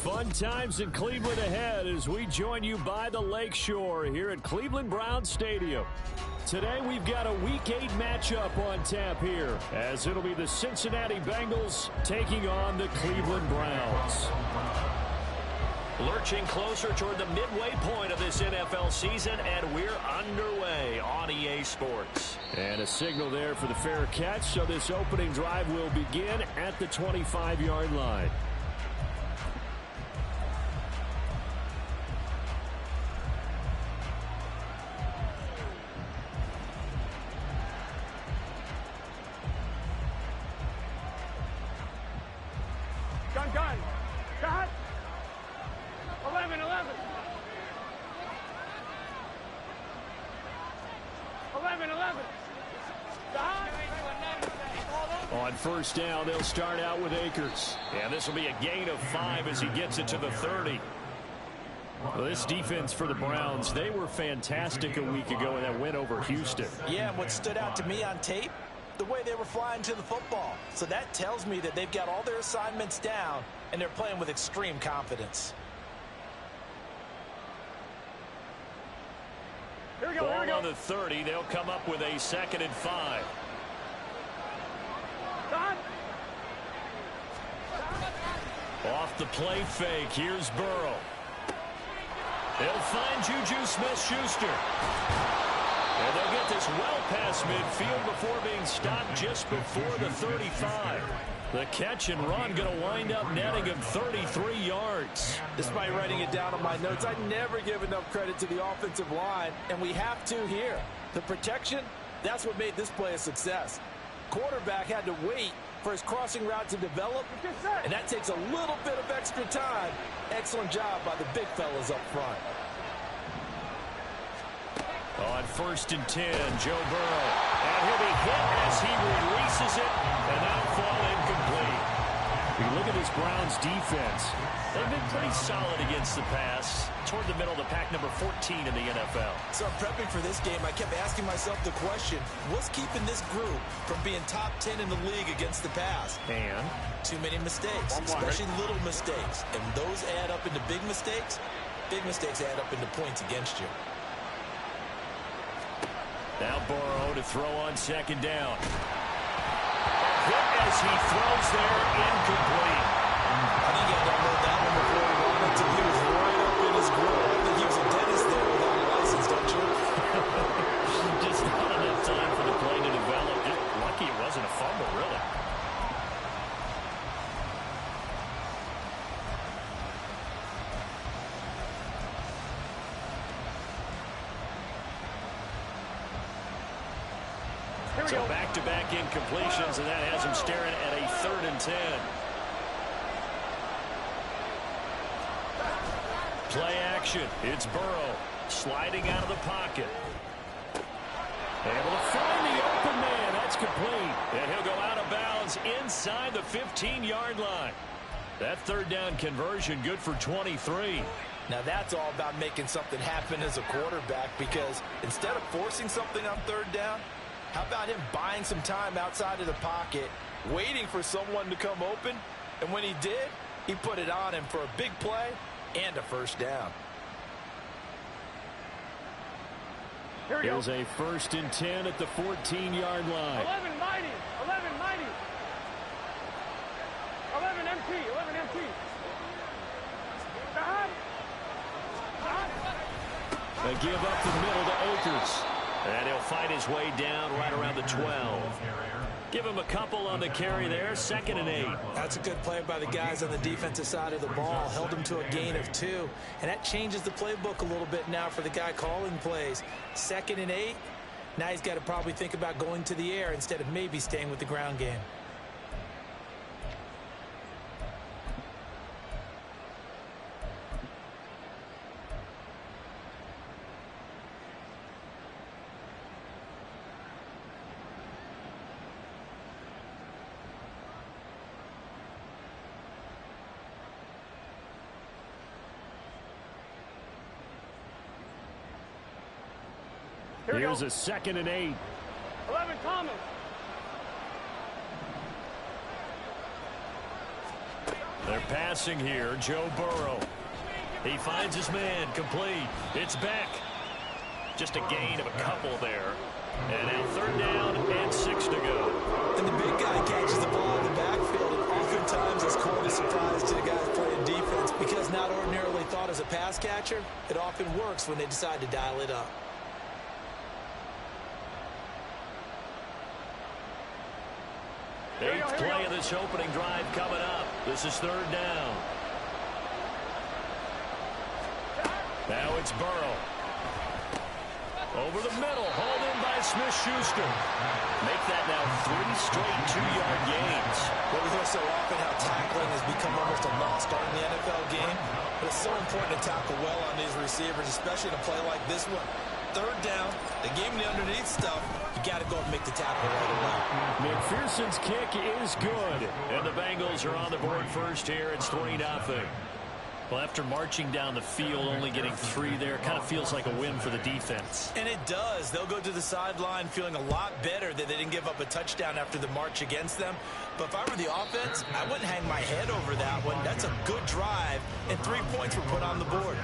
Fun times in Cleveland ahead as we join you by the Lakeshore here at Cleveland Browns Stadium. Today we've got a Week 8 matchup on tap here as it'll be the Cincinnati Bengals taking on the Cleveland Browns. Lurching closer toward the midway point of this NFL season, and we're underway on EA Sports. And a signal there for the fair catch, so this opening drive will begin at the 25-yard line. Gun. Cut. 11. 11. On first down, they'll start out with Akers. And this will be a gain of 5 as he gets it to the 30. Well, this defense for the Browns, they were fantastic a week ago in that win over Houston. Yeah, and what stood out to me on tape, the way they were flying to the football. So that tells me that they've got all their assignments down, and they're playing with extreme confidence. Here we go. Ball on the 30. They'll come up with a 2nd and 5. Done. Off the play fake. Here's Burrow. They'll find Juju Smith-Schuster. And they'll get this well past midfield before being stopped just before the 35. The catch and run going to wind up netting him 33 yards. Despite writing it down on my notes, I never give enough credit to the offensive line, and we have to here. The protection, that's what made this play a success. Quarterback had to wait for his crossing route to develop, and that takes a little bit of extra time. Excellent job by the big fellas up front. On 1st and 10, Joe Burrow. And he'll be hit as he releases it, and that'll fall incomplete. You look at this Browns defense. They've been pretty solid against the pass. Toward the middle of the pack, number 14 in the NFL. So prepping for this game, I kept asking myself the question, what's keeping this group from being top 10 in the league against the pass? And too many mistakes, especially little mistakes. And those add up into big mistakes. Big mistakes add up into points against you. Now Burrow to throw on 2nd down. Hit as he throws there, incomplete. I think he had to unload that one before he wanted to. He was right up in his grill. I think he was a dentist there without a license, don't you? Just not enough time for the play to develop. Just lucky it wasn't a fumble, really. So back-to-back incompletions, and that has him staring at a 3rd and 10. Play action. It's Burrow sliding out of the pocket. Able to find the open man. That's complete. And he'll go out of bounds inside the 15-yard line. That 3rd down conversion good for 23. Now that's all about making something happen as a quarterback, because instead of forcing something on 3rd down, how about him buying some time outside of the pocket, waiting for someone to come open, and when he did, he put it on him for a big play and a 1st down. Here's a 1st and 10 at the 14-yard line. 11 mighty. 11 MT. They give up the middle to Akers. And he'll fight his way down right around the 12. Give him a couple on the carry there. 2nd and 8. That's a good play by the guys on the defensive side of the ball. Held him to a gain of 2. And that changes the playbook a little bit now for the guy calling plays. 2nd and 8. Now he's got to probably think about going to the air instead of maybe staying with the ground game. Here's a 2nd and 8. 11 Thomas. They're passing here. Joe Burrow. He finds his man. Complete. It's Beck. Just a gain of a couple there. And now 3rd down and 6 to go. And the big guy catches the ball in the backfield, and oftentimes it's quite a surprise to the guys playing defense because not ordinarily thought as a pass catcher, it often works when they decide to dial it up. Eighth play of this opening drive coming up. This is 3rd down. Now it's Burrow. Over the middle, hauled in by Smith-Schuster. Make that now 3 straight 2-yard gains. Well, we hear so often how tackling has become almost a lost art in the NFL game, but it's so important to tackle well on these receivers, especially in a play like this one. 3rd down, they gave him the underneath stuff. You got to go and make the tackle right away. McPherson's kick is good, and the Bengals are on the board first here. It's 3-0. Well, after marching down the field, only getting 3 there, kind of feels like a win for the defense. And it does. They'll go to the sideline feeling a lot better that they didn't give up a touchdown after the march against them. But if I were the offense, I wouldn't hang my head over that one. That's a good drive, and 3 points were put on the board.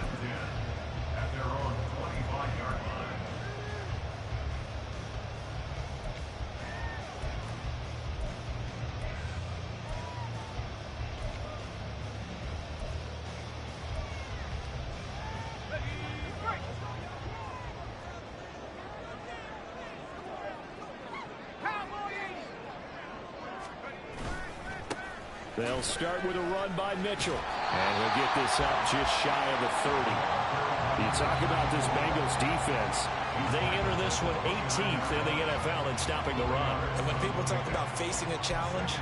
They'll start with a run by Mitchell. And he'll get this up just shy of the 30. You talk about this Bengals defense. They enter this one 18th in the NFL in stopping the run. And when people talk about facing a challenge,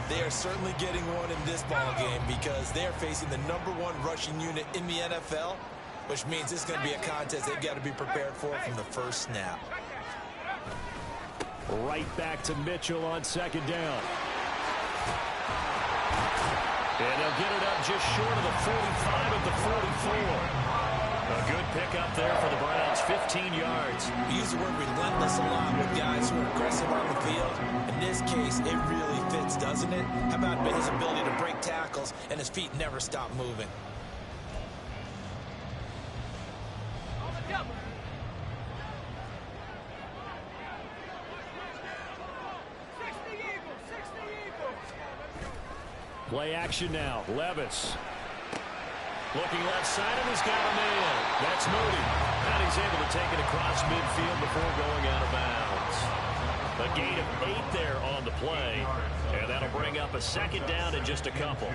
they are certainly getting one in this ball game because they are facing the #1 rushing unit in the NFL, which means it's going to be a contest they've got to be prepared for from the first snap. Right back to Mitchell on 2nd down. And they'll get it up just short of the 45 at the 44. A good pickup there for the Browns, 15 yards. We use the word relentless a lot with guys who are aggressive on the field. In this case, it really fits, doesn't it? How about his ability to break tackles and his feet never stop moving? Play action now. Levis. Looking left side, and he's got a man. That's Moody. And he's able to take it across midfield before going out of bounds. A gain of 8 there on the play. And that'll bring up a 2nd down in just a couple.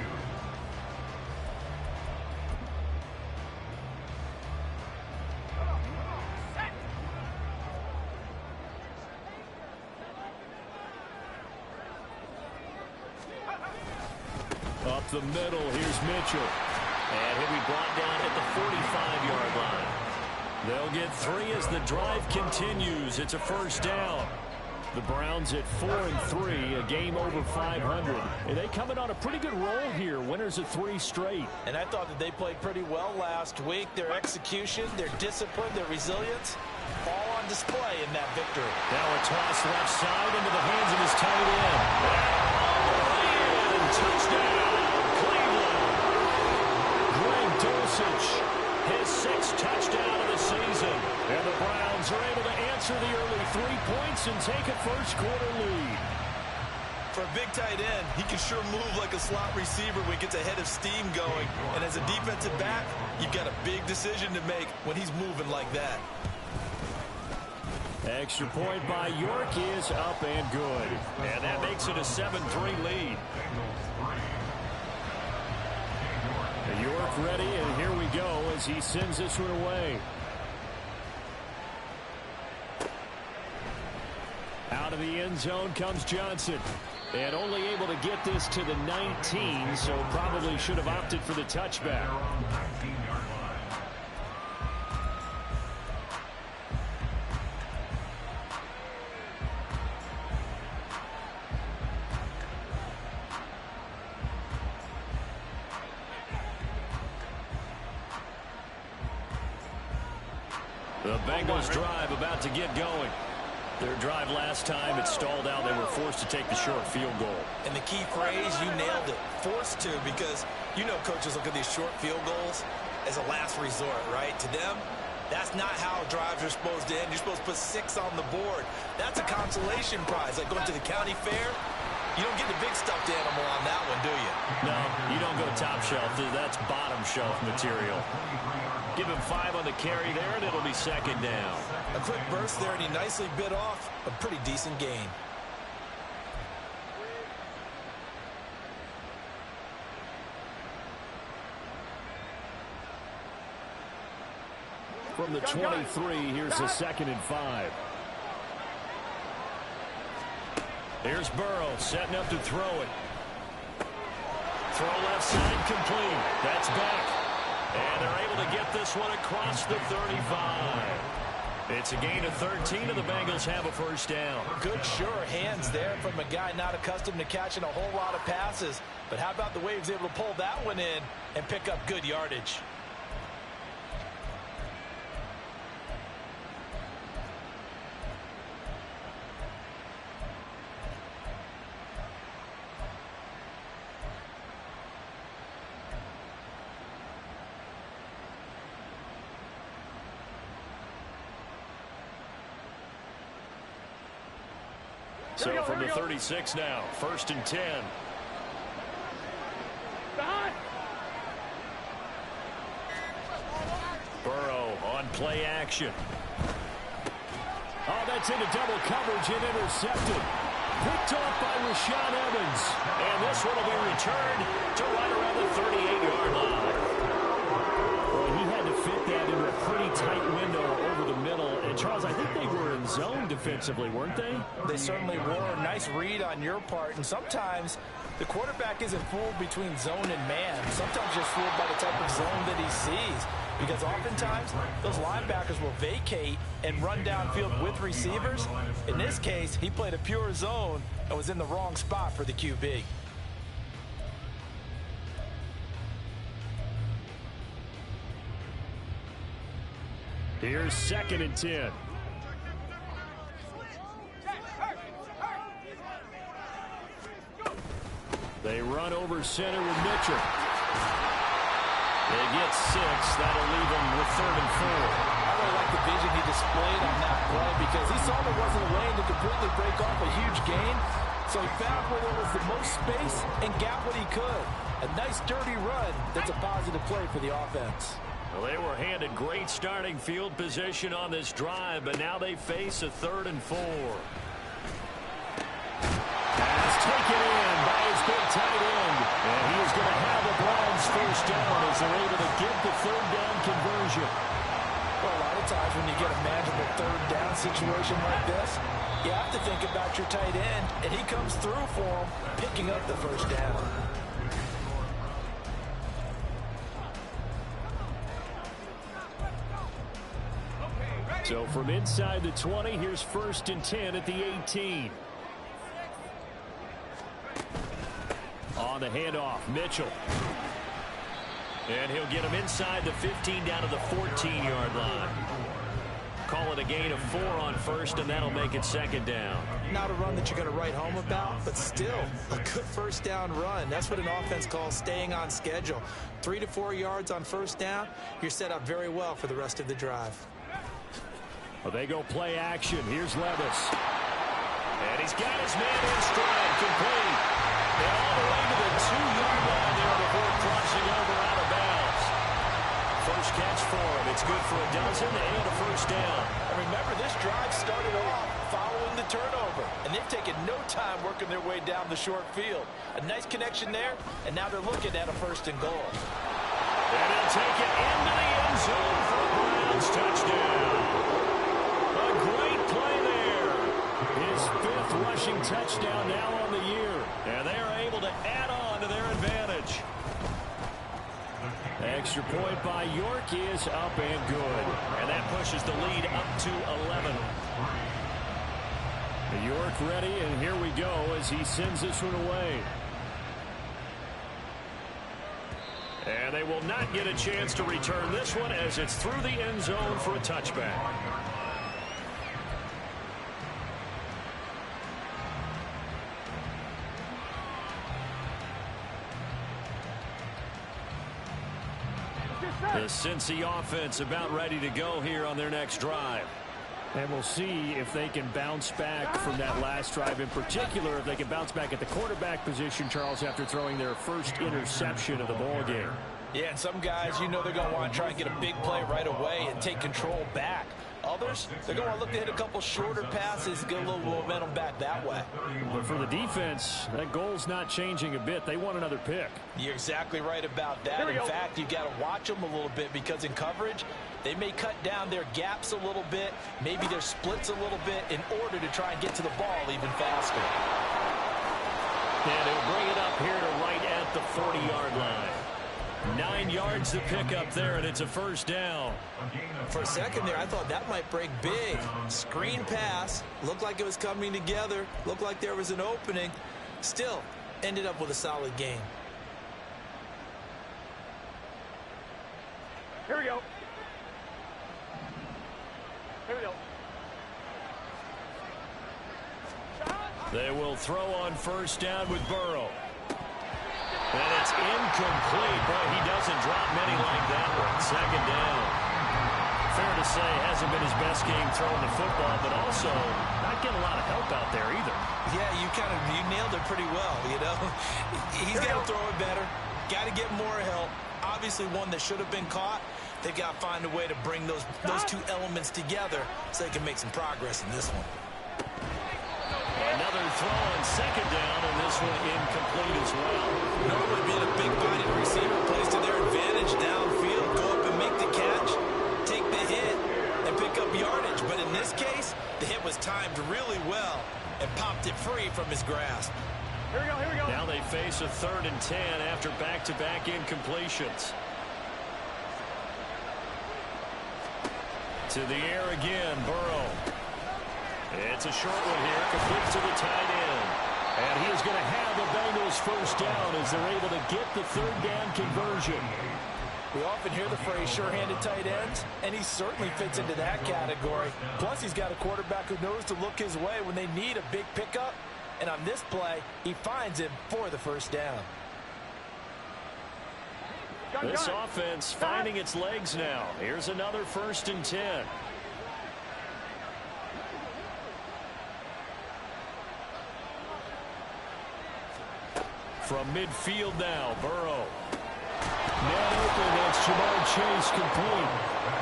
Up the middle, here's Mitchell. And he'll be brought down at the 45-yard line. They'll get 3 as the drive continues. It's a 1st down. The Browns at 4-3, a game over 500. And they coming on a pretty good roll here, winners of 3 straight. And I thought that they played pretty well last week. Their execution, their discipline, their resilience, all on display in that victory. Now a toss left side into the hands of his tight end. All the way in, touchdown, Cleveland. Greg Dulcich, his 6th touchdown of the season. And the Browns are able to answer the early 3 points and take a first-quarter lead. For a big tight end, he can sure move like a slot receiver when he gets a head of steam going. And as a defensive back, you've got a big decision to make when he's moving like that. Extra point by York is up and good. And that makes it a 7-3 lead. York ready, and here we go as he sends this one away. Out of the end zone comes Johnson. And only able to get this to the 19, so probably should have opted for the touchback. The Bengals drive about to get going. Their drive last time, it stalled out. They were forced to take the short field goal. And the key phrase, you nailed it, forced to, because you know coaches look at these short field goals as a last resort, right? To them, that's not how drives are supposed to end. You're supposed to put 6 on the board. That's a consolation prize, like going to the county fair. You don't get the big stuffed animal on that one, do you? No, you don't go top shelf. That's bottom shelf material. Give him 5 on the carry there, and it'll be second down. A quick burst there, and he nicely bit off a pretty decent gain. From the 23, here's a 2nd and 5. Here's Burrow setting up to throw it. Throw left side complete. That's back. And they're able to get this one across the 35. It's a gain of 13, and the Bengals have a first down. Good, sure hands there from a guy not accustomed to catching a whole lot of passes. But how about the way he was able to pull that one in and pick up good yardage? So from the 36 now, 1st and 10. Behind. Burrow on play action. Oh, that's into double coverage and intercepted. Picked off by Rashaan Evans. And this one will be returned to right around the 38-yard line. Well, he had to fit that into a pretty tight window over the middle. And, Charles, I think they were in zone defensively, weren't they? They certainly were. Nice read on your part. And sometimes the quarterback isn't fooled between zone and man. Sometimes just fooled by the type of zone that he sees. Because oftentimes, those linebackers will vacate and run downfield with receivers. In this case, he played a pure zone and was in the wrong spot for the QB. Here's 2nd and 10. They run over center with Mitchell. They get 6. That'll leave them with 3rd and 4. I really like the vision he displayed on that play because he saw there wasn't a lane to completely break off a huge gain. So he found where there was the most space and got what he could. A nice dirty run that's a positive play for the offense. Well, they were handed great starting field position on this drive, but now they face a 3rd and 4. Pass taken in by his big tight end. And he is going to have the Browns first down as they're able to get the 3rd down conversion. Well, a lot of times when you get a manageable 3rd down situation like this, you have to think about your tight end, and he comes through for him, picking up the first down. So from inside the 20, here's 1st and 10 at the 18. On the handoff, Mitchell. And he'll get him inside the 15 down to the 14-yard line. Call it a gain of 4 on 1st, and that'll make it 2nd down. Not a run that you're going to write home about, but still a good first down run. That's what an offense calls staying on schedule. 3 to 4 yards on 1st down, you're set up very well for the rest of the drive. Well, they go play action. Here's Levis. And he's got his man in stride, complete. And all the way to the 2-yard line there before crossing over out of bounds. First catch for him. It's good for a dozen and a first down. And remember, this drive started off following the turnover. And they've taken no time working their way down the short field. A nice connection there, and now they're looking at a 1st and goal. And he'll take it into the end zone for a Browns touchdown. A great play there. His 5th rushing touchdown now on the year. And they are able to add on to their advantage. Extra point by York is up and good. And that pushes the lead up to 11. York ready, and here we go as he sends this one away. And they will not get a chance to return this one as it's through the end zone for a touchback. The Cincy offense about ready to go here on their next drive. And we'll see if they can bounce back from that last drive, in particular, if they can bounce back at the quarterback position, Charles, after throwing their first interception of the ball game. Yeah, and some guys, you know they're going to want to try and get a big play right away and take control back. Others, they're going to look to hit a couple shorter passes, get a little momentum back that way. But for the defense, that goal's not changing a bit. They want another pick. You're exactly right about that. In fact, you've got to watch them a little bit because in coverage, they may cut down their gaps a little bit, maybe their splits a little bit in order to try and get to the ball even faster. And he'll bring it up here to right at the 40-yard line. 9 yards to pick up there, and it's a first down. For a second there, I thought that might break big. Screen pass. Looked like it was coming together. Looked like there was an opening. Still, ended up with a solid game. Here we go. Here we go. They will throw on first down with Burrow. And it's incomplete. Boy, he doesn't drop many like that one. Second down. Fair to say, hasn't been his best game throwing the football, but also not getting a lot of help out there either. Yeah, you nailed it pretty well, you know. He's got to throw it better. Got to get more help. Obviously one that should have been caught. They've got to find a way to bring those two elements together so they can make some progress in this one. Another throw on second down, and this one incomplete as well. Normally being a big-bodied receiver plays to their advantage downfield. Go up and make the catch, take the hit, and pick up yardage. But in this case, the hit was timed really well and popped it free from his grasp. Here we go, here we go. Now they face a 3rd and 10 after back-to-back incompletions. To the air again, Burrow. It's a short one here, complete to the tight end. And he is going to have the Bengals first down as they're able to get the 3rd down conversion. We often hear the phrase sure-handed tight ends, and he certainly fits into that category. Plus, he's got a quarterback who knows to look his way when they need a big pickup. And on this play, he finds him for the first down. This offense finding its legs now. Here's another 1st and 10. From midfield now, Burrow. Net open, that's Jamar Chase complete.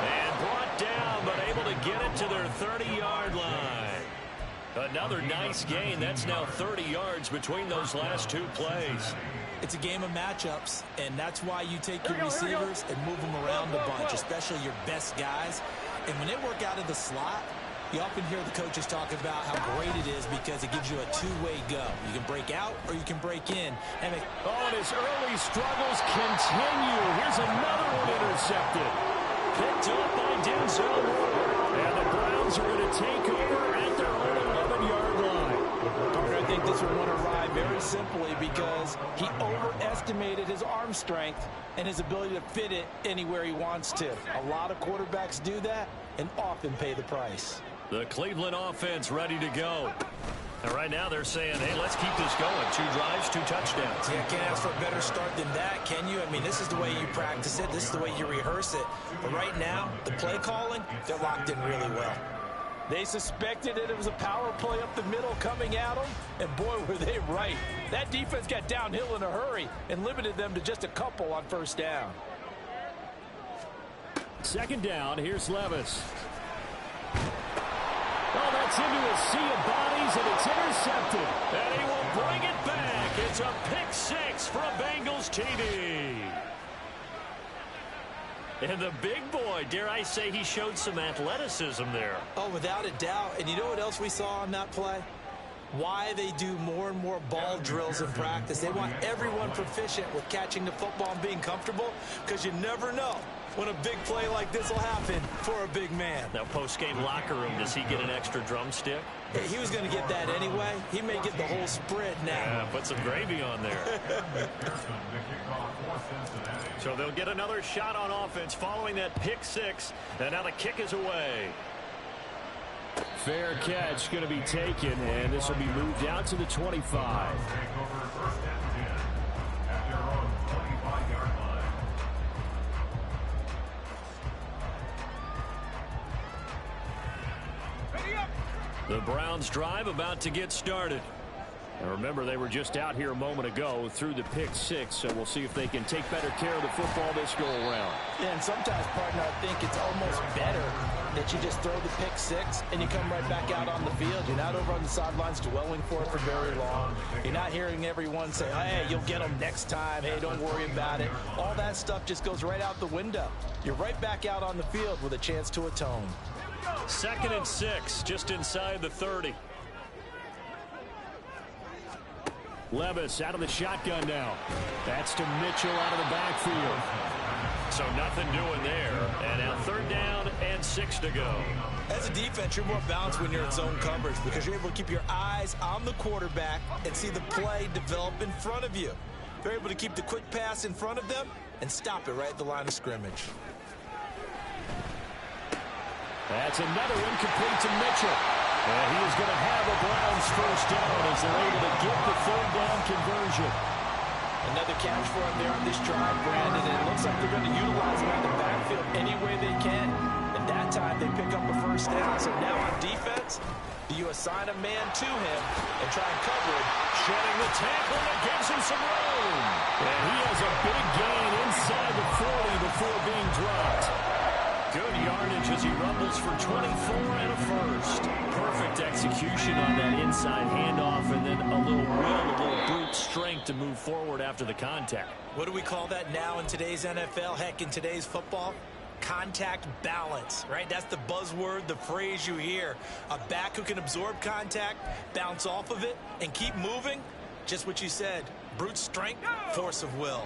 And brought down, but able to get it to their 30-yard line. Another nice gain. That's now 30 yards between those last 2 plays. It's a game of matchups, and that's why you take your receivers and move them around a bunch, especially your best guys. And when they work out of the slot, you often hear the coaches talk about how great it is because it gives you a two-way go. You can break out or you can break in. And his early struggles continue. Here's another one intercepted. Picked up by Denzel Ward. And the Browns are going to take over at their own 11-yard line. Parker, I think this one won a ride very simply because he overestimated his arm strength and his ability to fit it anywhere he wants to. A lot of quarterbacks do that and often pay the price. The Cleveland offense ready to go. And right now they're saying, hey, let's keep this going. 2 drives, 2 touchdowns. Yeah, can't ask for a better start than that, can you? I mean, this is the way you practice it. This is the way you rehearse it. But right now, the play calling, they're locked in really well. They suspected that it was a power play up the middle coming at them, and boy, were they right. That defense got downhill in a hurry and limited them to just a couple on first down. Second down, here's Levis. Oh, that's into a sea of bodies, and it's intercepted. And he will bring it back. It's a pick 6 from Bengals TV. And the big boy, dare I say, he showed some athleticism there. Oh, without a doubt. And you know what else we saw on that play? Why they do more and more ball drills in practice. They want everyone proficient with catching the football and being comfortable, because you never know when a big play like this will happen for a big man. Now, post-game locker room, does he get an extra drumstick? Hey, he was going to get that anyway. He may get the whole spread now. Yeah, put some gravy on there. So they'll get another shot on offense following that pick 6. And now the kick is away. Fair catch going to be taken, and this will be moved out to the 25. The Browns drive about to get started. And remember, they were just out here a moment ago through the pick six, so we'll see if they can take better care of the football this go-around. Yeah, and sometimes, partner, I think it's almost better that you just throw the pick six and you come right back out on the field. You're not over on the sidelines dwelling for it for very long. You're not hearing everyone say, hey, you'll get them next time. Hey, don't worry about it. All that stuff just goes right out the window. You're right back out on the field with a chance to atone. 2nd and 6, just inside the 30. Levis out of the shotgun now. That's to Mitchell out of the backfield. So nothing doing there. And now 3rd down and 6 to go. As a defense, you're more balanced when you're in zone coverage because you're able to keep your eyes on the quarterback and see the play develop in front of you. You're able to keep the quick pass in front of them and stop it right at the line of scrimmage. That's another incomplete to Mitchell. And he is going to have a Browns first down as they're able to get the 3rd down conversion. Another catch for him there on this drive, Brandon, and it looks like they're going to utilize him out of the backfield any way they can. And that time they pick up a first down. So now on defense, do you assign a man to him and try and cover it? Shedding the tackle that gives him some room. And he has a big gain inside the 40 before being dropped. Good yardage as he rumbles for 24 and a first. Perfect execution on that inside handoff, and then a little will, a little brute strength to move forward after the contact. What do we call that now in today's NFL? Heck, in today's football? Contact balance, right? That's the buzzword, the phrase you hear. A back who can absorb contact, bounce off of it, and keep moving. Just what you said. Brute strength, force of will.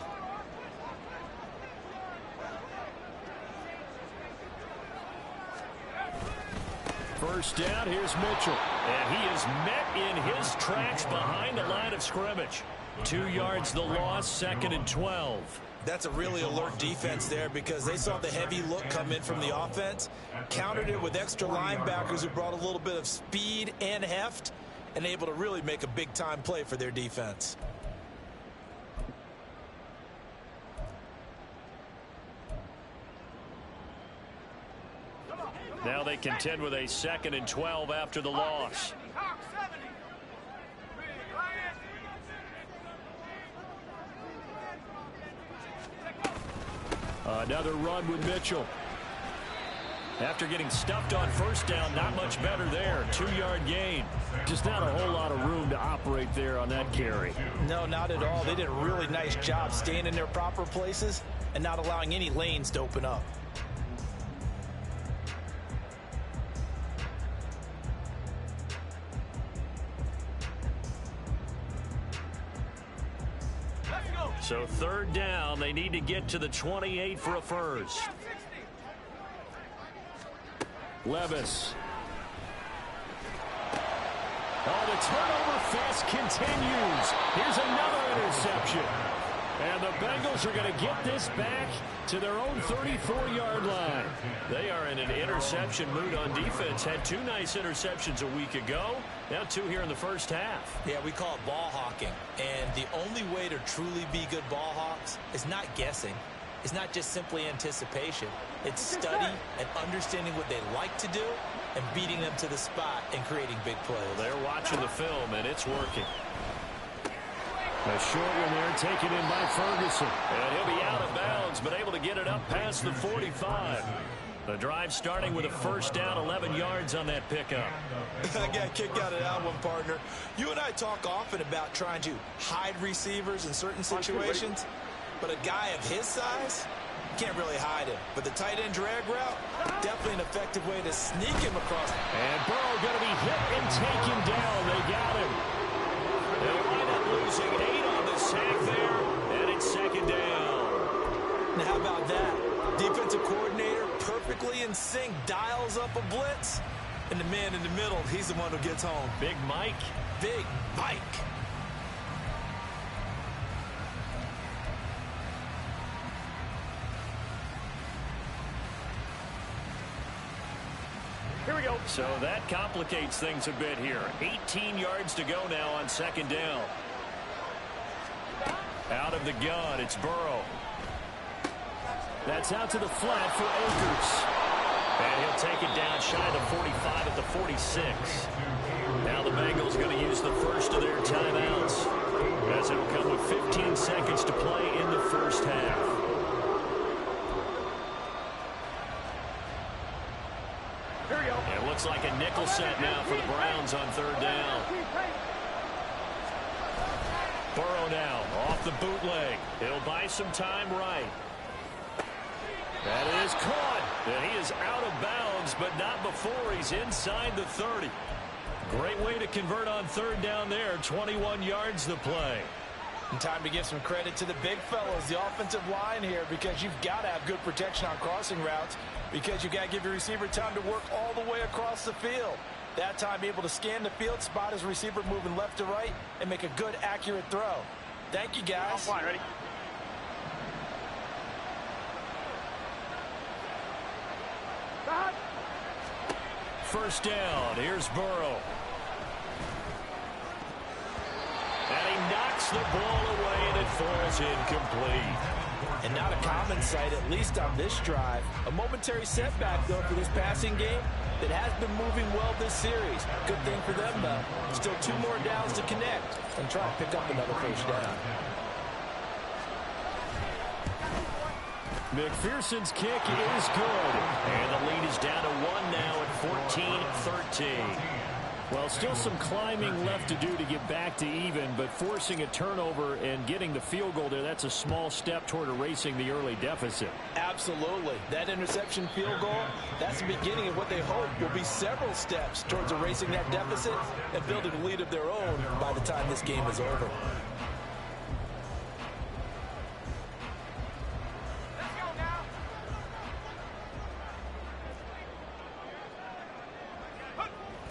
First down, here's Mitchell. And he is met in his tracks behind the line of scrimmage. 2 yards the loss, 2nd and 12. That's a really alert defense there because they saw the heavy look come in from the offense, countered it with extra linebackers who brought a little bit of speed and heft, and able to really make a big-time play for their defense. Now they contend with a 2nd and 12 after the loss. Another run with Mitchell. After getting stuffed on first down, not much better there. 2-yard gain. Just not a whole lot of room to operate there on that carry. No, not at all. They did a really nice job staying in their proper places and not allowing any lanes to open up. So 3rd down, they need to get to the 28 for a first. Levis. Oh, the turnover fest continues. Here's another interception. And the Bengals are going to get this back to their own 34-yard line. They are in an interception mood on defense. Had 2 nice interceptions a week ago. Now 2 here in the first half. Yeah, we call it ball hawking. And the only way to truly be good ball hawks is not guessing. It's not just simply anticipation. It's study and understanding what they like to do and beating them to the spot and creating big plays. They're watching the film, and it's working. A short one there taken in by Ferguson. And he'll be out of bounds, but able to get it up past the 45. The drive starting with a first down, 11 yards on that pickup. I got kicked out of that one, partner. You and I talk often about trying to hide receivers in certain situations, but a guy of his size, you can't really hide him. But the tight end drag route, definitely an effective way to sneak him across. And Burrow going to be hit and taken down. They got him. They'll wind up losing 8 on the sack there, and it's 2nd down. Now, how about that? Defensive coordinator perfectly in sync, dials up a blitz, and the man in the middle, he's the one who gets home. Big Mike. Big Mike. Here we go. So that complicates things a bit here. 18 yards to go now on 2nd down. Out of the gun, it's Burrow. That's out to the flat for Akers. And he'll take it down shy of the 45 at the 46. Now the Bengals going to use the first of their timeouts, as it'll come with 15 seconds to play in the first half. Here we go. It looks like a nickel set now for the Browns on third down. Burrow now off the bootleg. He'll buy some time right. That is caught. And he is out of bounds, but not before he's inside the 30. Great way to convert on third down there. 21 yards to play. And time to give some credit to the big fellows, the offensive line here, because you've got to have good protection on crossing routes, because you've got to give your receiver time to work all the way across the field. That time, be able to scan the field, spot his receiver moving left to right, and make a good, accurate throw. Thank you, guys. Offline, ready? First down. Here's Burrow. And he knocks the ball away, and it falls incomplete. And not a common sight, at least on this drive. A momentary setback, though, for this passing game that has been moving well this series. Good thing for them, though. Still 2 more downs to connect and try to pick up another first down. McPherson's kick is good. And the lead is down to 1 now at 14-13. Well, still some climbing left to do to get back to even, but forcing a turnover and getting the field goal there, that's a small step toward erasing the early deficit. Absolutely. That interception field goal, that's the beginning of what they hope will be several steps towards erasing that deficit and building a lead of their own by the time this game is over.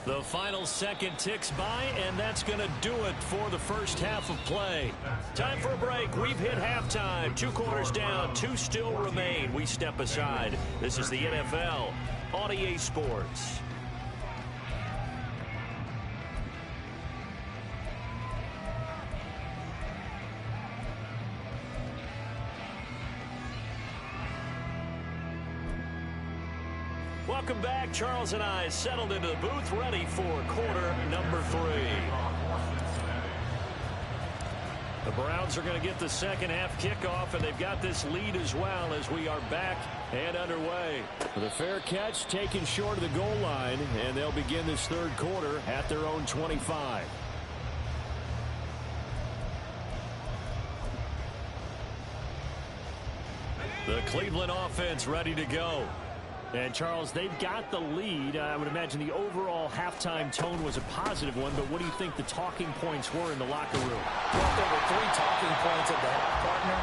The final second ticks by, and that's going to do it for the first half of play. Time for a break. We've hit halftime. 2 quarters down, 2 still remain. We step aside. This is the NFL on EA Sports. Welcome back. Charles and I settled into the booth, ready for quarter number 3. The Browns are going to get the second half kickoff, and they've got this lead as well as we are back and underway. With a fair catch taken short of the goal line, and they'll begin this third quarter at their own 25. The Cleveland offense ready to go. And, Charles, they've got the lead. I would imagine the overall halftime tone was a positive one, but what do you think the talking points were in the locker room? Well, there were 3 talking points at the half, partner.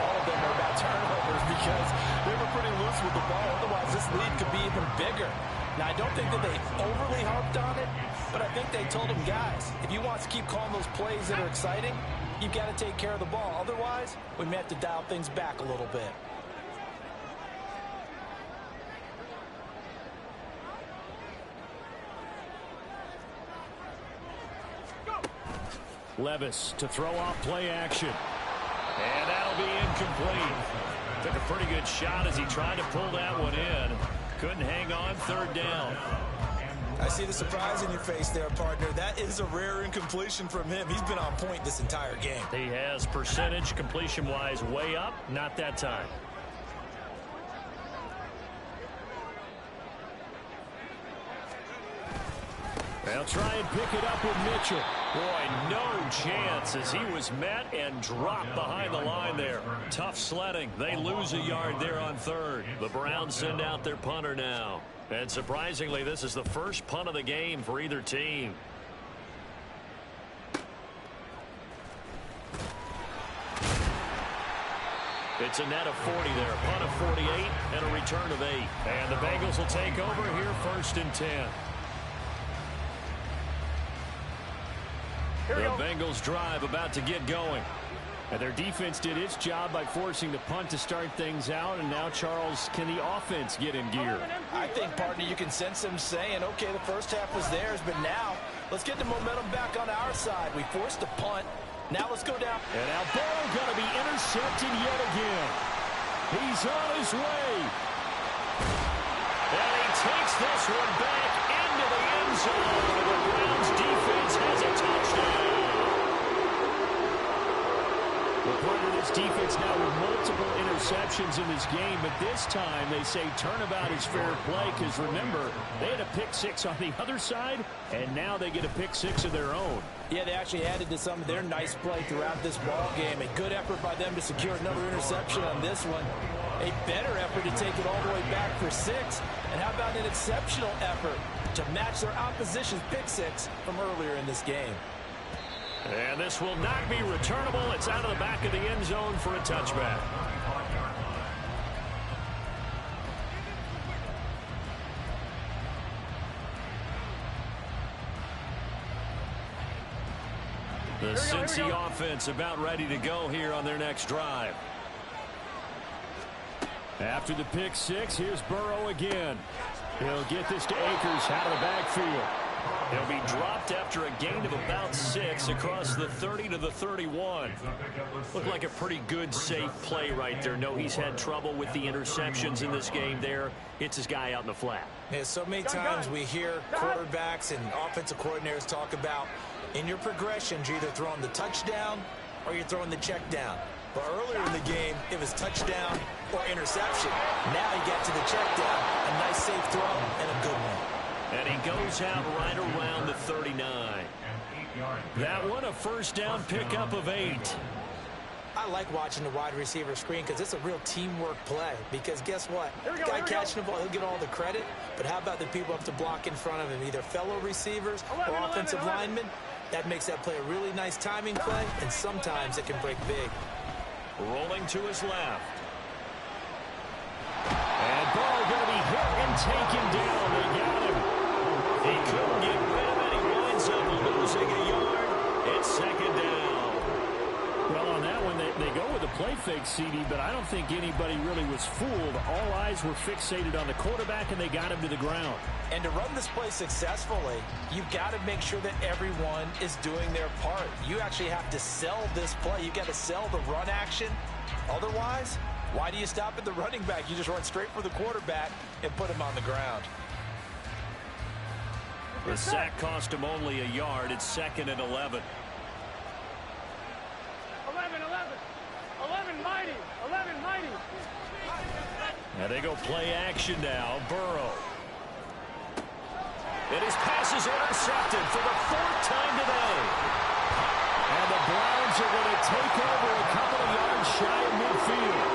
All of them were about turnovers because they were pretty loose with the ball. Otherwise, this lead could be even bigger. Now, I don't think that they overly harped on it, but I think they told them, guys, if you want to keep calling those plays that are exciting, you've got to take care of the ball. Otherwise, we may have to dial things back a little bit. Levis to throw off play action. And that'll be incomplete. Took a pretty good shot as he tried to pull that one in. Couldn't hang on, third down. I see the surprise in your face there, partner. That is a rare incompletion from him. He's been on point this entire game. He has percentage completion-wise way up, not that time. They'll try and pick it up with Mitchell. Boy, no chance as he was met and dropped behind the line there. Tough sledding. They lose a yard there on third. The Browns send out their punter now. And surprisingly, this is the first punt of the game for either team. It's a net of 40 there. Punt of 48 and a return of 8. And the Bengals will take over here first and 10. The Bengals drive about to get going. And their defense did its job by forcing the punt to start things out. And now, Charles, can the offense get in gear? I think, partner, you can sense them saying, okay, the first half was theirs, but now let's get the momentum back on our side. We forced a punt. Now let's go down. And now Burrow going to be intercepted yet again. He's on his way. And he takes this one back into the end zone. The Browns defense has a touchdown. Well, part of this defense now with multiple interceptions in this game, but this time they say turnabout is fair play because, remember, they had a pick six on the other side, and now they get a pick six of their own. Yeah, they actually added to some of their nice play throughout this ball game. A good effort by them to secure another interception on this one. A better effort to take it all the way back for 6. And how about an exceptional effort to match their opposition's pick six from earlier in this game. And this will not be returnable. It's out of the back of the end zone for a touchback. The Cincy offense about ready to go here on their next drive. After the pick six, here's Burrow again. He'll get this to Akers out of the backfield. He'll be dropped after a gain of about 6 across the 30 to the 31. Looked like a pretty good, safe play right there. No, he's had trouble with the interceptions in this game there. It's his guy out in the flat. Yeah, so many times we hear quarterbacks and offensive coordinators talk about in your progressions, you're either throwing the touchdown or you're throwing the check down. But earlier in the game, it was touchdown or interception. Now you get to the check down, a nice safe throw, and a good one. And he goes out right around the 39. That one a first down pickup of 8. I like watching the wide receiver screen because it's a real teamwork play. Because guess what? Guy catching the ball, he'll get all the credit. But how about the people up to block in front of him, either fellow receivers or offensive linemen? That makes that play a really nice timing play, and sometimes it can break big. Rolling to his left. And Burrow going to be hit and taken down. They got him. He couldn't get rid of it. He winds up losing a yard. It's second down. Well, on that one, they go with a play fake, CD, but I don't think anybody really was fooled. All eyes were fixated on the quarterback, and they got him to the ground. And to run this play successfully, you've got to make sure that everyone is doing their part. You actually have to sell this play. You've got to sell the run action. Otherwise, why do you stop at the running back? You just run straight for the quarterback and put him on the ground. The sack cost him only a yard. It's second and 11. 11 mighty. 11 mighty. Now they go play action now. Burrow. And his pass is intercepted for the 4th time today. And the Browns are going to take over a couple of yards shy of midfield.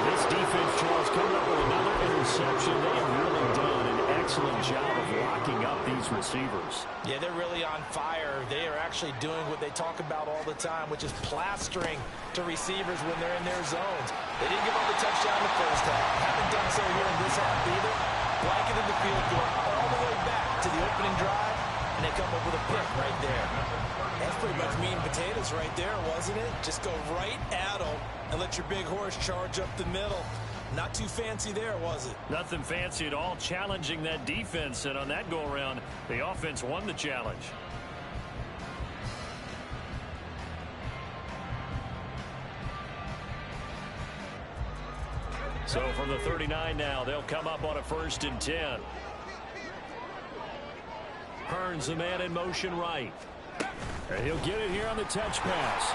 This defense, Charles, coming up with another interception. They have really done an excellent job of locking up these receivers. Yeah, they're really on fire. They are actually doing what they talk about all the time, which is plastering to receivers when they're in their zones. They didn't give up a touchdown in the first half. Haven't done so here in this half either. Blanketed the field, going all the way back to the opening drive, and they come up with a pick right there. That's pretty much meat and potatoes right there, wasn't it? Just go right at them and let your big horse charge up the middle. Not too fancy there, was it? Nothing fancy at all, challenging that defense. And on that go-around, the offense won the challenge. So from the 39 now, they'll come up on a 1st and 10. Hearns, the man in motion right. And he'll get it here on the touch pass.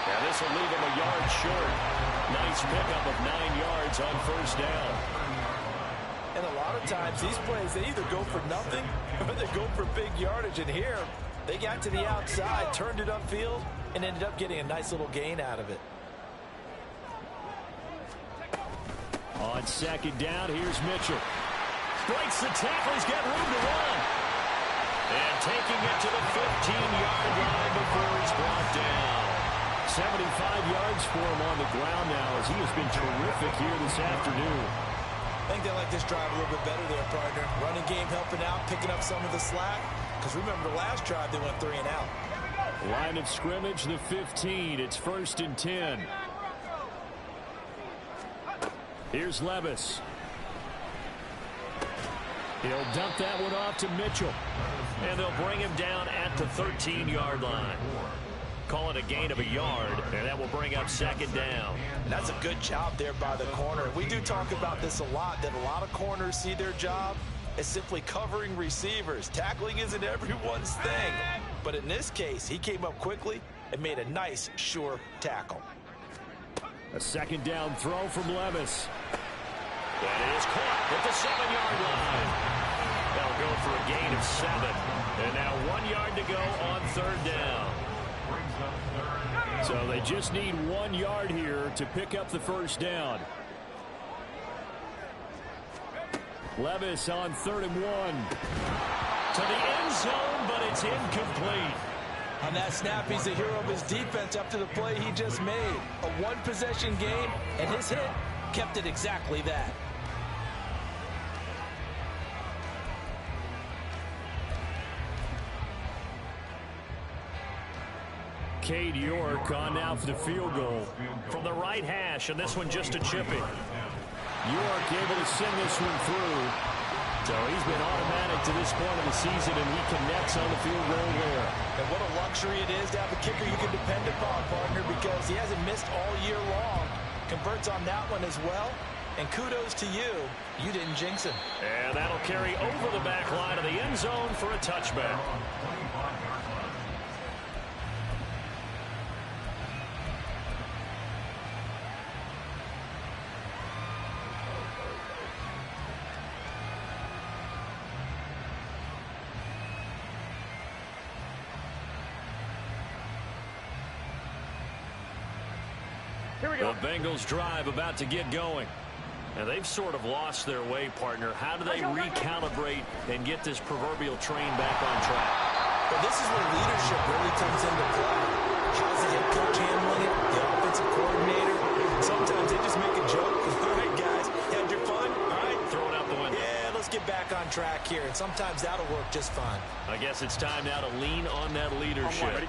And this will leave him a yard short. Nice pickup of 9 yards on 1st down. And a lot of times, these plays, they either go for nothing or they go for big yardage. And here, they got to the outside, turned it upfield, and ended up getting a nice little gain out of it. On 2nd down, here's Mitchell. Breaks the tackle. He's got room to run. And taking it to the 15-yard line before he's brought down. 75 yards for him on the ground now as he has been terrific here this afternoon. I think they like this drive a little bit better there, partner. Running game helping out, picking up some of the slack. Because remember, the last drive they went 3 and out. Line of scrimmage, the 15. It's 1st and 10. Here's Levis. He'll dump that one off to Mitchell. And they'll bring him down at the 13-yard line. call it a gain of a yard, and that will bring up second down. And that's a good job there by the corner. We do talk about this a lot, that a lot of corners see their job as simply covering receivers. Tackling isn't everyone's thing. But in this case, he came up quickly and made a nice, sure tackle. A second down throw from Levis. That is caught at the 7-yard line. They'll go for a gain of 7. And now 1 yard to go on third down. So they just need 1 yard here to pick up the first down. Levis on 3rd and 1. To the end zone, but it's incomplete. On that snap, he's the hero of his defense up to the play he just made. A one-possession game, and his hit kept it exactly that. Cade York on now for the field goal. From the right hash, and this one just a chipping. York able to send this one through. So he's been automatic to this point of the season, and he connects on the field goal there. And what a luxury it is to have a kicker you can depend upon, partner, because he hasn't missed all year long. Converts on that one as well. And kudos to you. You didn't jinx him. And that'll carry over the back line of the end zone for a touchback. The Bengals drive about to get going. And they've sort of lost their way, partner. How do they recalibrate and get this proverbial train back on track? Well, this is where leadership really comes into play. How's the head coach handling it? The offensive coordinator? Sometimes they just make a joke. All right, guys, you had your fun? All right. Throw it out the window. Yeah, let's get back on track here. And sometimes that'll work just fine. I guess it's time now to lean on that leadership.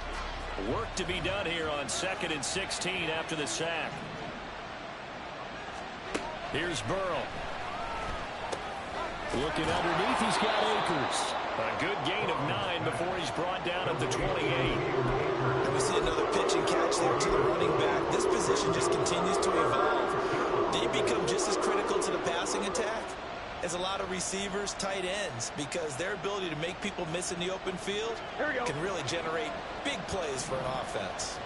Work to be done here on 2nd and 16 after the sack. Here's Burrow. Looking underneath, he's got Akers. A good gain of 9 before he's brought down at the 28. And we see another pitch and catch there to the running back. This position just continues to evolve. They become just as critical to the passing attack as a lot of receivers, tight ends, because their ability to make people miss in the open field can really generate big plays for an offense.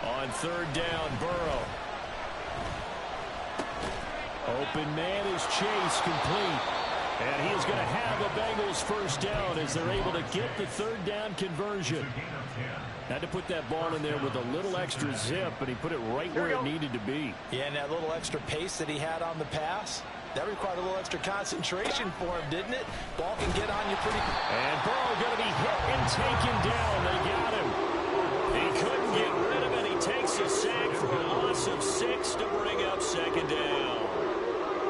On 3rd down, Burrow. Open man is Chase, complete. And he is going to have the Bengals first down as they're able to get the 3rd down conversion. Had to put that ball in there with a little extra zip, but he put it right where it needed to be. Yeah, and that little extra pace that he had on the pass, that required a little extra concentration for him, didn't it? Ball can get on you pretty... And Burrow going to be hit and taken down. They got him. He couldn't get rid of it. He takes a sack for a loss of 6 to bring up second down.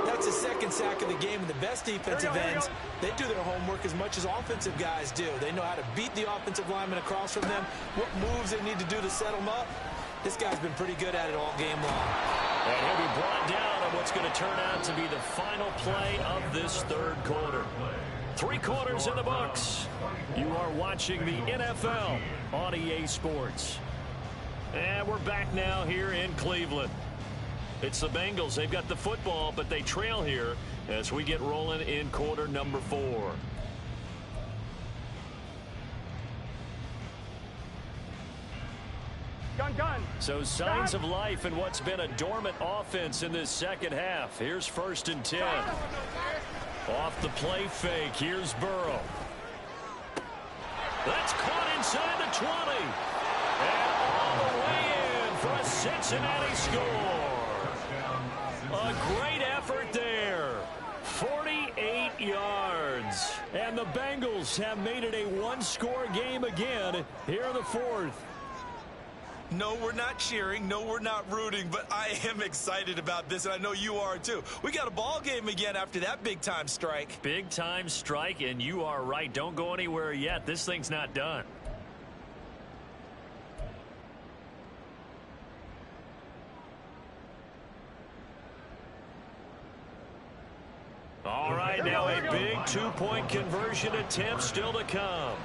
That's his second sack of the game, and the best defensive ends, they do their homework as much as offensive guys do. They know how to beat the offensive lineman across from them, what moves they need to do to set them up. This guy's been pretty good at it all game long. And he'll be brought down on what's going to turn out to be the final play of this 3rd quarter. 3 quarters in the books. You are watching the NFL on EA Sports. And we're back now here in Cleveland. It's the Bengals. They've got the football, but they trail here as we get rolling in quarter number 4. Gun. So signs of life in what's been a dormant offense in this second half. Here's 1st and 10. Off the play fake. Here's Burrow. That's caught inside the 20. And all the way in for a Cincinnati score. A great effort there. 48 yards. And the Bengals have made it a one-score game again here in the 4th. No, we're not cheering. No, we're not rooting, but I am excited about this, and I know you are too. We got a ball game again after that big-time strike. Big-time strike, and you are right. Don't go anywhere yet. This thing's not done. All right, now a big 2-point conversion attempt still to come.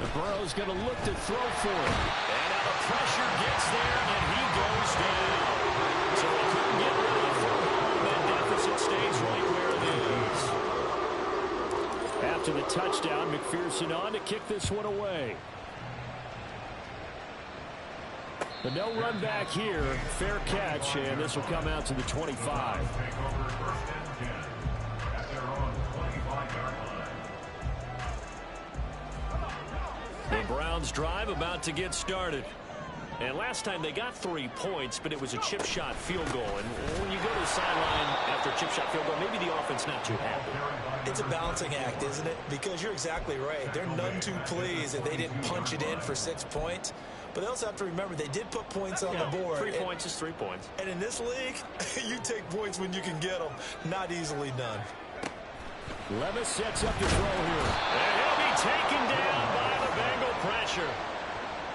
And Burrow's going to look to throw for it. And now the pressure gets there, and he goes down. So he couldn't get rid of the football, and deficit stays right where it is. After the touchdown, McPherson on to kick this one away. But no run back here. Fair catch, and this will come out to the 25. The Browns drive about to get started. And last time they got 3 points, but it was a chip shot field goal. And when you go to the sideline after a chip shot field goal, maybe the offense not too happy. It's a balancing act, isn't it? Because you're exactly right. They're none too pleased that they didn't punch it in for 6 points. But they also have to remember they did put points on the board. 3 points is 3 points. And in this league, you take points when you can get them. Not easily done. Levis sets up to throw here. And he'll be taken down by the Bengal pressure.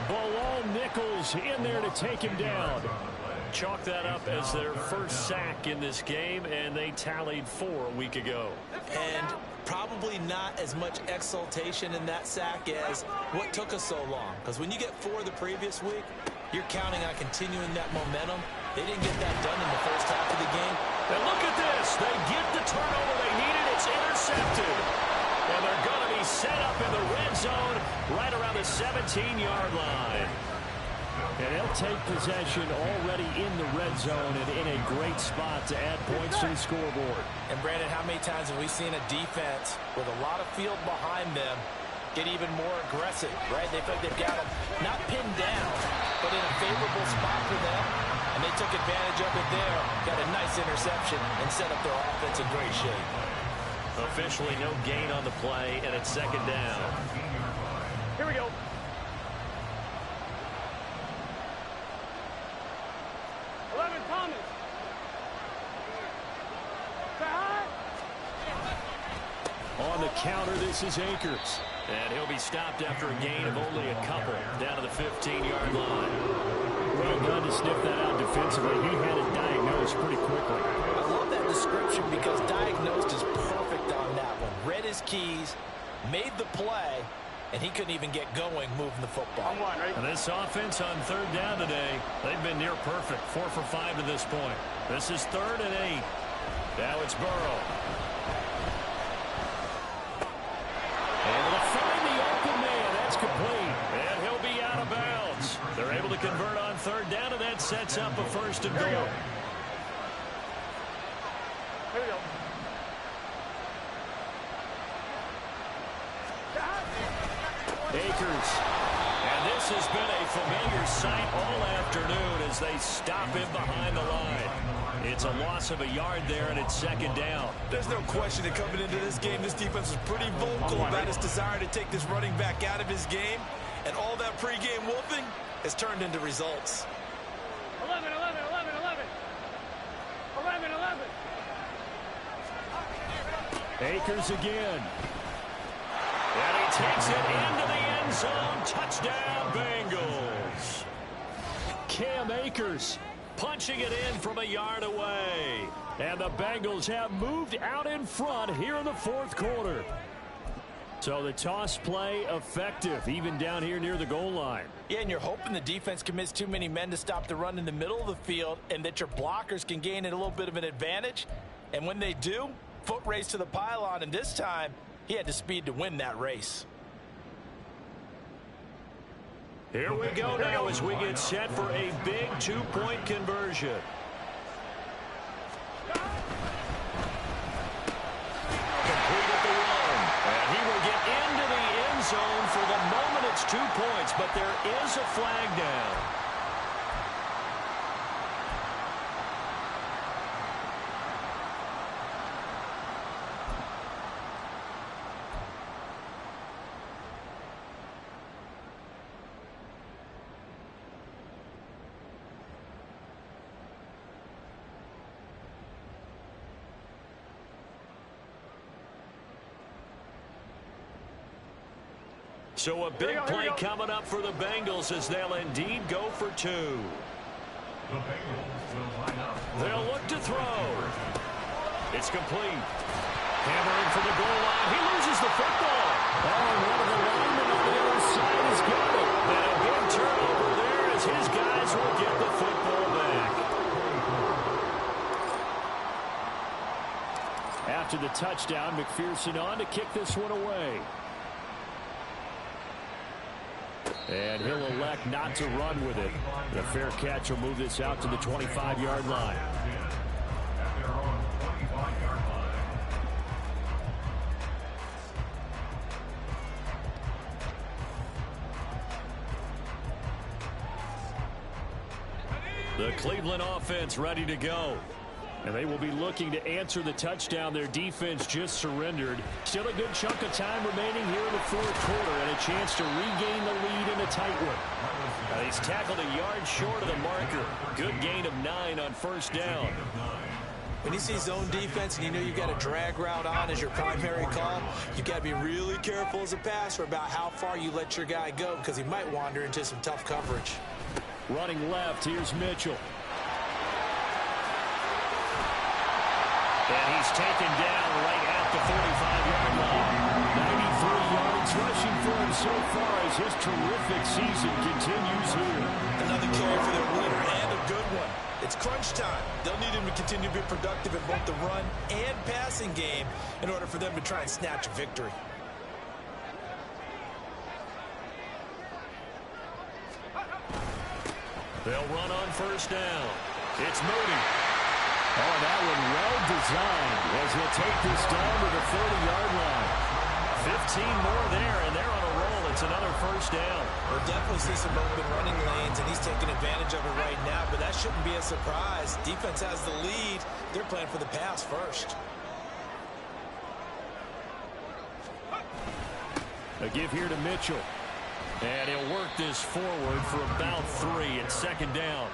Bilal Nichols in there to take him down. Chalk that up as their first sack in this game, and they tallied 4 a week ago. And probably not as much exultation in that sack as what took us so long. Because when you get 4 the previous week, you're counting on continuing that momentum. They didn't get that done in the first half of the game. And look at this. They get the turnover they needed. It's intercepted. And they're going to be set up in the red zone right around the 17-yard line. And they'll take possession already in the red zone and in a great spot to add points to the scoreboard. And Brandon, how many times have we seen a defense with a lot of field behind them get even more aggressive, right? They feel like they've got them not pinned down, but in a favorable spot for them. And they took advantage of it there, got a nice interception, and set up their offense in great shape. Officially no gain on the play, and it's second down. Here we go. Thomas. On the counter, this is Akers. And he'll be stopped after a gain of only a couple down to the 15-yard line. Well done to sniff that out defensively. He had it diagnosed pretty quickly. I love that description because diagnosed is perfect on that one. Read his keys, made the play, and he couldn't even get going moving the football. And this offense on third down today, they've been near perfect. 4 for 5 to this point. This is 3rd and 8. Now it's Burrow. Able to find the open man. That's complete. And he'll be out of bounds. They're able to convert on third down, and that sets up a 1st and goal. Here we go. Akers. And this has been a familiar sight all afternoon as they stop him behind the line. It's a loss of a yard there, and it's second down. There's no question that coming into this game, this defense was pretty vocal about its desire to take this running back out of his game. And all that pregame wolfing has turned into results. 11, 11, 11, 11. 11, 11. Akers again. And he takes it into the end zone. Touchdown, Bengals. Cam Akers punching it in from a yard away. And the Bengals have moved out in front here in the 4th quarter. So the toss play effective, even down here near the goal line. Yeah, and you're hoping the defense commits too many men to stop the run in the middle of the field and that your blockers can gain a little bit of an advantage. And when they do, foot race to the pylon, and this time he had the speed to win that race. Here we go now as we get set for a big 2-point conversion. Complete at the 1. And he will get into the end zone. For the moment, it's 2 points, but there is a flag down. So a big play coming up for the Bengals as they'll indeed go for 2. They'll look to throw. It's complete. Hammering for the goal line. He loses the football. Oh, and one of the linemen on the other side has got it. And a big turnover there as his guys will get the football back. After the touchdown, McPherson on to kick this one away. And he'll elect not to run with it. The fair catch will move this out to the 25-yard line. The Cleveland offense ready to go. And they will be looking to answer the touchdown their defense just surrendered. Still a good chunk of time remaining here in the fourth quarter and a chance to regain the lead in a tight one. He's tackled a yard short of the marker. Good gain of 9 on first down. When you see zone defense and you know you've got a drag route on as your primary call, you've got to be really careful as a passer about how far you let your guy go because he might wander into some tough coverage. Running left, here's Mitchell. And he's taken down right at the 45-yard line. 93 yards rushing for him so far as his terrific season continues here. Another carry for their leader and a good one. It's crunch time. They'll need him to continue to be productive in both the run and passing game in order for them to try and snatch a victory. They'll run on first down. It's Moody. Oh, that one well designed as he'll take this down to the 30-yard line. 15 more there, and they're on a roll. It's another first down. We'll definitely see some open running lanes, and he's taking advantage of it right now, but that shouldn't be a surprise. Defense has the lead. They're playing for the pass first. A give here to Mitchell. And he'll work this forward for about 3 at second down.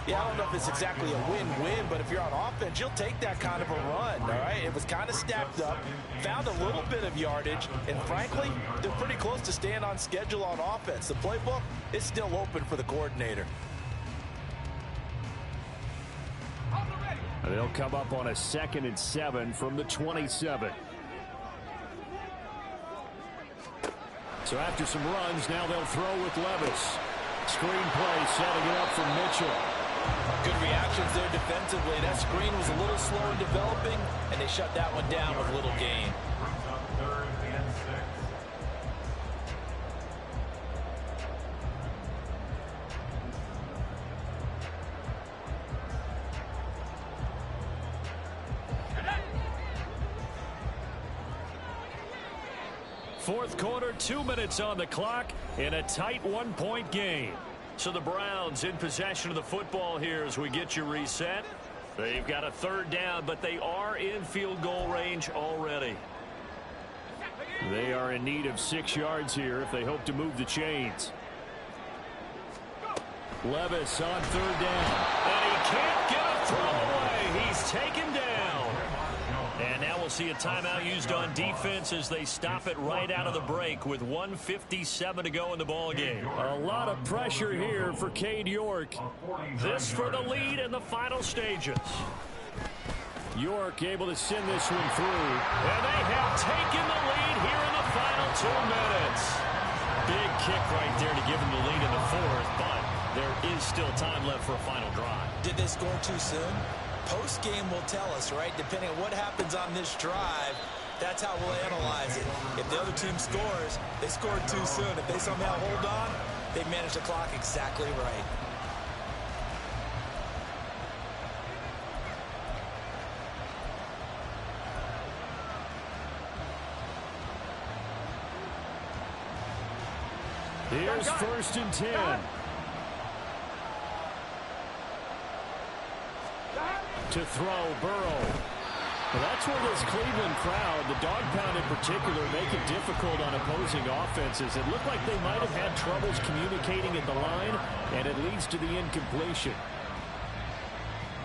Yeah, I don't know if it's exactly a win-win, but if you're on offense, you'll take that kind of a run, all right? It was kind of stacked up, found a little bit of yardage, and frankly, they're pretty close to staying on schedule on offense. The playbook is still open for the coordinator. They'll come up on a 2nd and 7 from the 27. So after some runs, now they'll throw with Levis. Screen play setting it up for Mitchell. Good reactions there defensively. That screen was a little slow in developing, and they shut that one down with little gain. Fourth quarter, 2 minutes on the clock in a tight 1-point game. So the Browns in possession of the football here as we get you reset. They've got a 3rd down, but they are in field goal range already. They are in need of 6 yards here if they hope to move the chains. Levis on 3rd down. And he can't get a throw away. He's taken down. And now we'll see a timeout used on defense as they stop it right out of the break with 1:57 to go in the ballgame. A lot of pressure here for Cade York. This for the lead in the final stages. York able to send this one through. And they have taken the lead here in the final 2 minutes. Big kick right there to give them the lead in the 4th, but there is still time left for a final drive. Did they score too soon? Post-game will tell us, right? Depending on what happens on this drive, that's how we'll analyze it. If the other team scores, they scored too soon. If they somehow hold on, they manage the clock exactly right. Here's 1st and 10. To throw, Burrow. Well, that's where this Cleveland crowd, the dog pound in particular, make it difficult on opposing offenses. It looked like they might have had troubles communicating at the line, and it leads to the incompletion.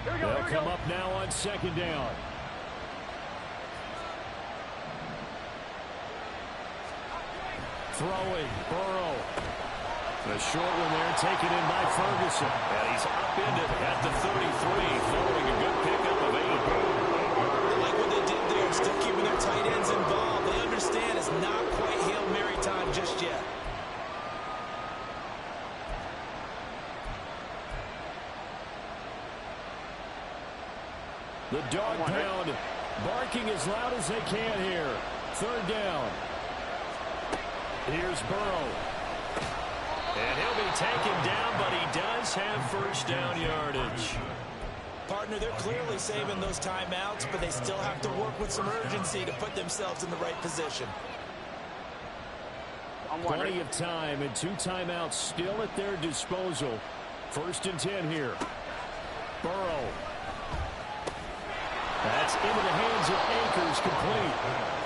They'll come up now on 2nd down. Throwing, Burrow. The short one there taken in by Ferguson. And he's upended at the 33, following a good pickup of 8. I like what they did there, still keeping their The dog pound barking as loud as they can here. Third down. Here's Burrow. And he'll be taken down, but he does have first down yardage. Partner, they're clearly saving those timeouts, but they still have to work with some urgency to put themselves in the right position. Plenty of time and 2 timeouts still at their disposal. First and 10 here. Burrow. That's into the hands of Akers, complete.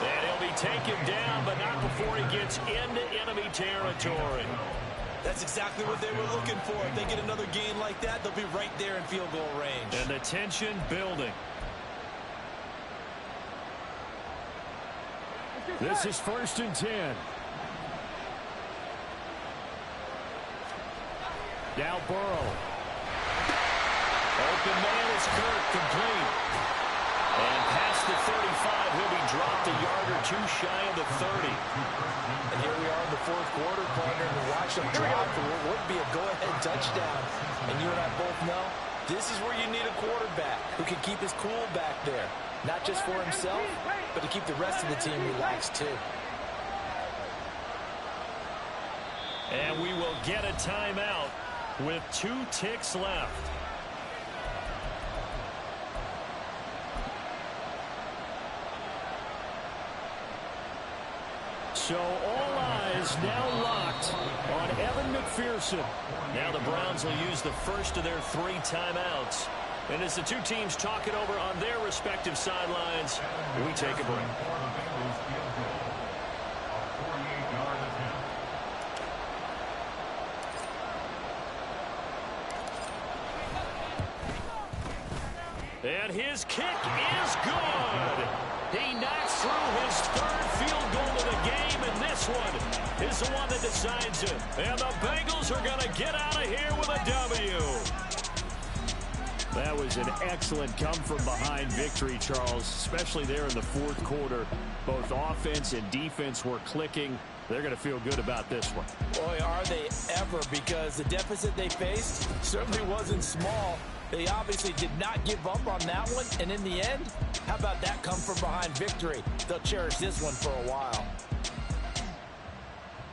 And he'll be taken down, but not before he gets into enemy territory. That's exactly what they were looking for. If they get another gain like that, they'll be right there in field goal range. And the tension building. This is first and 10. Now Burrow. Open man is Kirk, complete. And past the 35, he'll be dropped a yard or 2 shy of the 30. And here we are in the fourth quarter, partner, and watch them drop for what would be a go-ahead touchdown. And you and I both know this is where you need a quarterback who can keep his cool back there. Not just for himself, but to keep the rest of the team relaxed too. And we will get a timeout with 2 ticks left. So all eyes now locked on Evan McPherson. Now the Browns will use the first of their 3 timeouts. And as the 2 teams talk it over on their respective sidelines, we take a break. And his kick is good. He knocks through his 3rd field goal of the game, and this one is the one that decides it. And the Bengals are going to get out of here with a W. That was an excellent come-from-behind victory, Charles, especially there in the fourth quarter. Both offense and defense were clicking. They're going to feel good about this one. Boy, are they ever, because the deficit they faced certainly wasn't small. They obviously did not give up on that one, and in the end, how about that come-from-behind victory? They'll cherish this one for a while.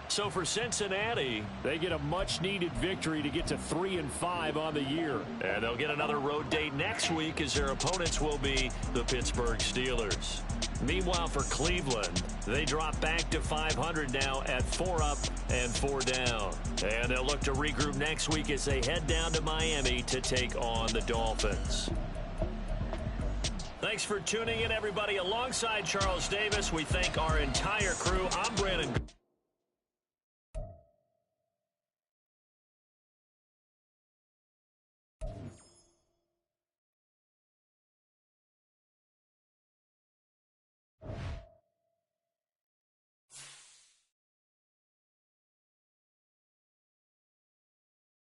So for Cincinnati, they get a much-needed victory to get to 3-5 on the year. And they'll get another road date next week as their opponents will be the Pittsburgh Steelers. Meanwhile, for Cleveland, they drop back to 500 now at 4 up and 4 down. And they'll look to regroup next week as they head down to Miami to take on the Dolphins. Thanks for tuning in, everybody. Alongside Charles Davis, we thank our entire crew. I'm Brandon.